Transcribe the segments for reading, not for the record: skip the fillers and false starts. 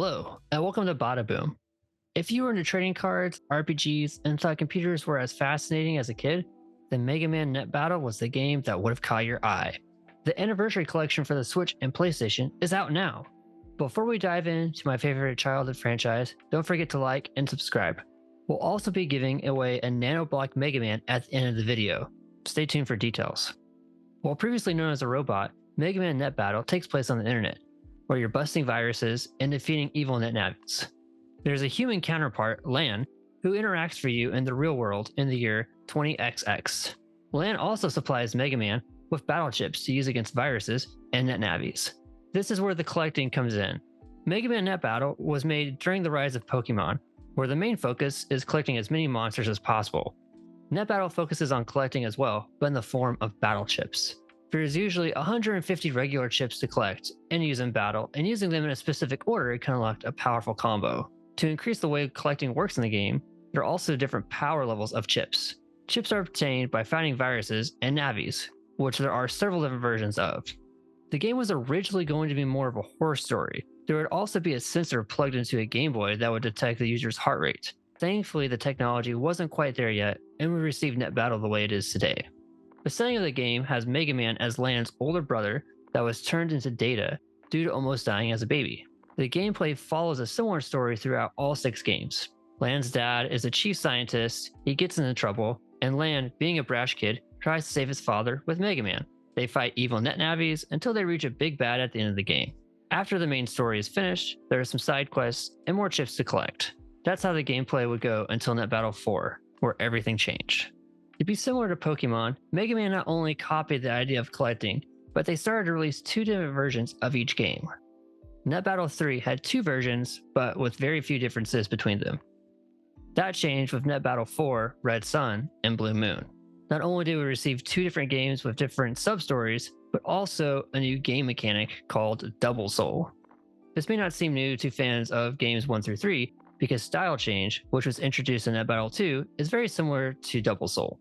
Hello, and welcome to Bada Boom. If you were into trading cards, RPGs, and thought computers were as fascinating as a kid, then Mega Man Net Battle was the game that would have caught your eye. The Anniversary Collection for the Switch and PlayStation is out now. Before we dive into my favorite childhood franchise, don't forget to like and subscribe. We'll also be giving away a Nano Block Mega Man at the end of the video. Stay tuned for details. While previously known as a robot, Mega Man Net Battle takes place on the internet, where you're busting viruses and defeating evil net navis. There's a human counterpart, Lan, who interacts for you in the real world in the year 20XX. Lan also supplies Mega Man with battle chips to use against viruses and net navis. This is where the collecting comes in. Mega Man Net Battle was made during the rise of Pokemon, where the main focus is collecting as many monsters as possible. Net Battle focuses on collecting as well, but in the form of battle chips. There's usually 150 regular chips to collect and use in battle, and using them in a specific order can unlock a powerful combo. To increase the way collecting works in the game, there are also different power levels of chips. Chips are obtained by fighting viruses and navis, which there are several different versions of. The game was originally going to be more of a horror story. There would also be a sensor plugged into a Game Boy that would detect the user's heart rate. Thankfully, the technology wasn't quite there yet, and we received Net Battle the way it is today. The setting of the game has Mega Man as Lan's older brother that was turned into Data due to almost dying as a baby. The gameplay follows a similar story throughout all 6 games. Lan's dad is a chief scientist, he gets into trouble, and Lan, being a brash kid, tries to save his father with Mega Man. They fight evil net navis until they reach a big bad at the end of the game. After the main story is finished, there are some side quests and more chips to collect. That's how the gameplay would go until Net Battle 4, where everything changed. To be similar to Pokemon, Mega Man not only copied the idea of collecting, but they started to release 2 different versions of each game. Net Battle 3 had 2 versions, but with very few differences between them. That changed with Net Battle 4, Red Sun, and Blue Moon. Not only did we receive 2 different games with different sub-stories, but also a new game mechanic called Double Soul. This may not seem new to fans of games 1 through 3, because Style Change, which was introduced in Net Battle 2, is very similar to Double Soul.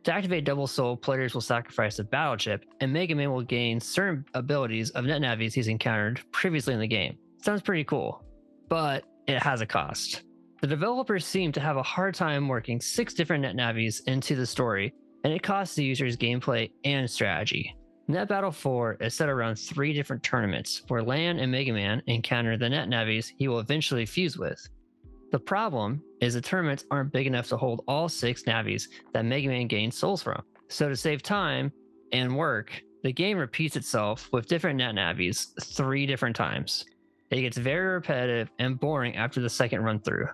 To activate Double Soul, players will sacrifice a battle chip, and Mega Man will gain certain abilities of net navis he's encountered previously in the game. Sounds pretty cool, but it has a cost. The developers seem to have a hard time working 6 different net navis into the story, and it costs the users gameplay and strategy. Net Battle 4 is set around 3 different tournaments, where Lan and Mega Man encounter the net navis he will eventually fuse with. The problem is the tournaments aren't big enough to hold all 6 navis that Mega Man gains souls from. So to save time and work, the game repeats itself with different net navis 3 different times. It gets very repetitive and boring after the second run through.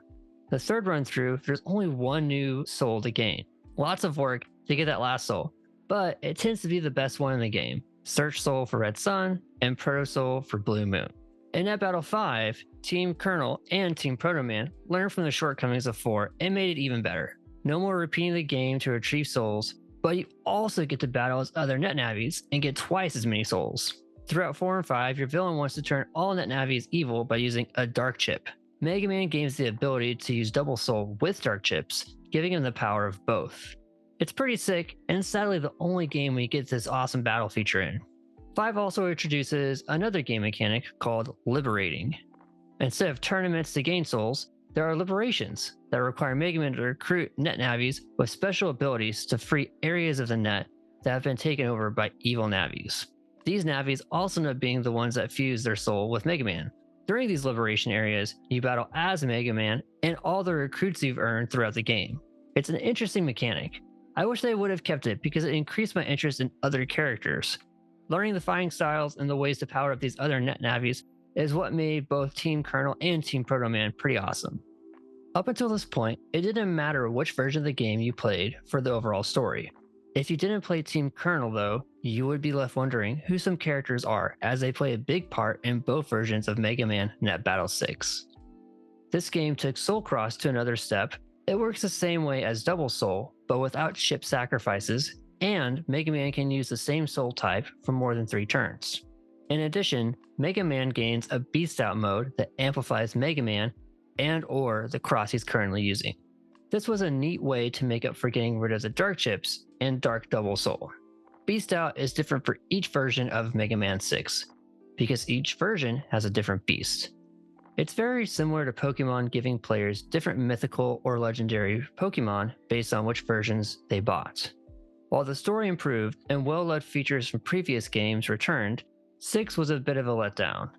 The third run through, there's only 1 new soul to gain. Lots of work to get that last soul, but it tends to be the best one in the game. Search Soul for Red Sun and Proto Soul for Blue Moon. In Net Battle 5, Team Colonel and Team Proto Man learned from the shortcomings of 4 and made it even better. No more repeating the game to retrieve souls, but you also get to battle as other net navis and get twice as many souls. Throughout 4 and 5, your villain wants to turn all net navis evil by using a dark chip. Mega Man gains the ability to use Double Soul with dark chips, giving him the power of both. It's pretty sick, and sadly the only game we get this awesome battle feature in. 5 also introduces another game mechanic called Liberating. Instead of tournaments to gain souls, there are liberations that require Mega Man to recruit net navis with special abilities to free areas of the net that have been taken over by evil navis. These navis also end up being the ones that fuse their soul with Mega Man. During these liberation areas, you battle as Mega Man and all the recruits you've earned throughout the game. It's an interesting mechanic. I wish they would have kept it because it increased my interest in other characters. Learning the fighting styles and the ways to power up these other net navis is what made both Team Colonel and Team Proto Man pretty awesome. Up until this point, it didn't matter which version of the game you played for the overall story. If you didn't play Team Colonel though, you would be left wondering who some characters are, as they play a big part in both versions of Mega Man Net Battle 6. This game took Soul Cross to another step. It works the same way as Double Soul, but without chip sacrifices, and Mega Man can use the same soul type for more than 3 turns. In addition, Mega Man gains a Beast Out mode that amplifies Mega Man and/or the cross he's currently using. This was a neat way to make up for getting rid of the dark chips and Dark Double Soul. Beast Out is different for each version of Mega Man 6, because each version has a different beast. It's very similar to Pokemon giving players different mythical or legendary Pokemon based on which versions they bought. While the story improved and well loved features from previous games returned, 6 was a bit of a letdown.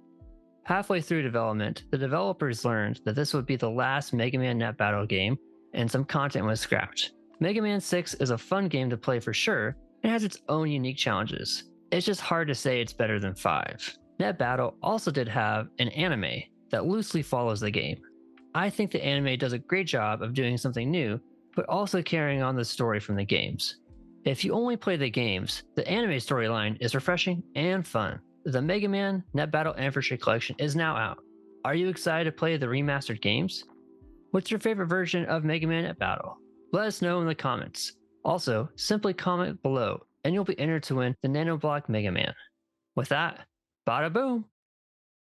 Halfway through development, the developers learned that this would be the last Mega Man Net Battle game, and some content was scrapped. Mega Man 6 is a fun game to play for sure, and has its own unique challenges. It's just hard to say it's better than 5. Net Battle also did have an anime that loosely follows the game. I think the anime does a great job of doing something new, but also carrying on the story from the games. If you only play the games, the anime storyline is refreshing and fun. The Mega Man Net Battle Anniversary Collection is now out. Are you excited to play the remastered games? What's your favorite version of Mega Man Net Battle? Let us know in the comments. Also, simply comment below and you'll be entered to win the Nanoblock Mega Man. With that, bada boom!